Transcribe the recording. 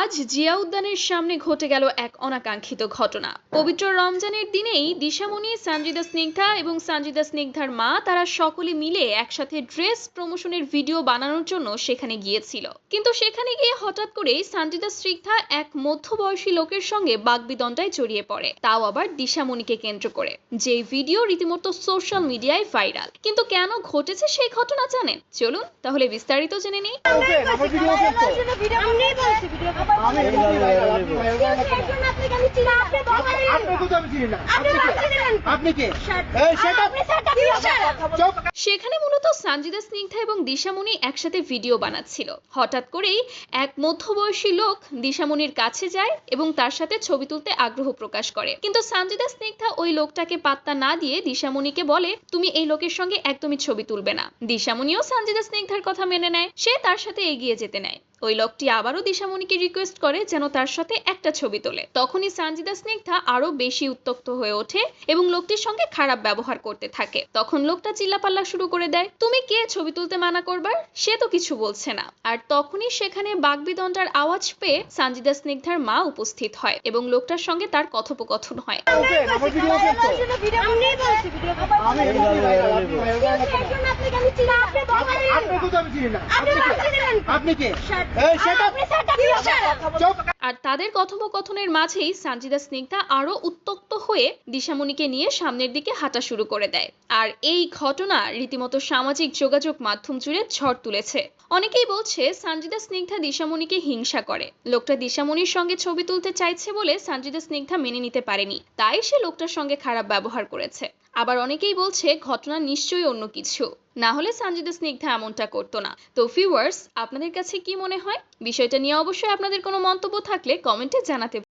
আজ জিয়া উদ্যানের সামনে ঘটে গেল এক অনাকাঙ্ক্ষিত ঘটনা। পবিত্র রমজানের দিনেই দিশামণি, সানজিদা স্নিগ্ধা এবং সানজিদা স্নিগ্ধার মা তারা সকলে মিলে একসাথে ড্রেস প্রমোশনের ভিডিও বানানোর জন্য সেখানে গিয়েছিল। কিন্তু সেখানে গিয়ে হঠাৎ করেই সানজিদা স্নিগ্ধা এক মধ্যবয়সী লোকের সঙ্গে বাগবিতণ্ডায় জড়িয়ে পড়ে, তাও আবার দিশামণিকে কেন্দ্র করে। যে ভিডিও রীতিমতো সোশ্যাল মিডিয়ায় ভাইরাল। কিন্তু কেন ঘটেছে সেই ঘটনা জানেন? চলুন তাহলে বিস্তারিত জেনে নিই। সেখানে মূলত সানজিদা স্নিগ্ধা এবং দিশামণি একসাথে ভিডিও বানাচ্ছিল। হঠাৎ করেই এক মধ্যবয়সী লোক দিশামণির কাছে যায় এবং তার সাথে ছবি তুলতে আগ্রহ প্রকাশ করে। কিন্তু সানজিদা স্নিগ্ধা ওই লোকটাকে পাত্তা না দিয়ে দিশামণিকে বলে, তুমি এই লোকের সঙ্গে একদমই ছবি তুলবে না। দিশামণিও সানজিদা স্নিগ্ধার কথা মেনে নেয়, সে তার সাথে এগিয়ে যেতে নেয়। ওই লোকটি আবারও দিশামণিকে রিকোয়েস্ট করে যেন তার সাথে একটা ছবি তোলে। তখনই সানজিদা স্নিগ্ধা আরো বেশি উত্তক্ত হয়ে ওঠে এবং লোকটির সঙ্গে খারাপ ব্যবহার করতে থাকে। তখন লোকটা চিল্লাপাল্লা শুরু করে দেয়, তুমি কে ছবি তুলতে মানা করবার? সে তো কিছু বলছে না। আর তখনই সেখানে বাগবিতণ্ডার আওয়াজ পেয়ে সানজিদা স্নিগ্ধার মা উপস্থিত হয় এবং লোকটার সঙ্গে তার কথোপকথন হয়। আর তাদের কথোপকথনের মাঝেই সানজিদা স্নিগ্ধা আরো উত্তক্ত হয়ে দিশামণিকে নিয়ে সামনের দিকে হাঁটা শুরু করে দেয়। আর এই ঘটনা রীতিমতো সামাজিক যোগাযোগ মাধ্যম জুড়ে ঝড় তুলেছে। অনেকেই বলছে সানজিদা স্নিগ্ধা দিশামণিকে হিংসা করে। লোকটা দিশামণির সঙ্গে ছবি তুলতে চাইছে বলে সানজিদা স্নিগ্ধা মেনে নিতে পারেনি, তাই সে লোকটার সঙ্গে খারাপ ব্যবহার করেছে। আবার অনেকেই বলছে ঘটনা নিশ্চয়ই অন্য কিছু, না হলে সানজিদা স্নিগ্ধা এমনটা করতো না। তো ভিউয়ার্স, আপনাদের কাছে কি মনে হয়? বিষয়টা নিয়ে অবশ্যই আপনাদের কোনো মন্তব্য থাকলে কমেন্টে জানাতে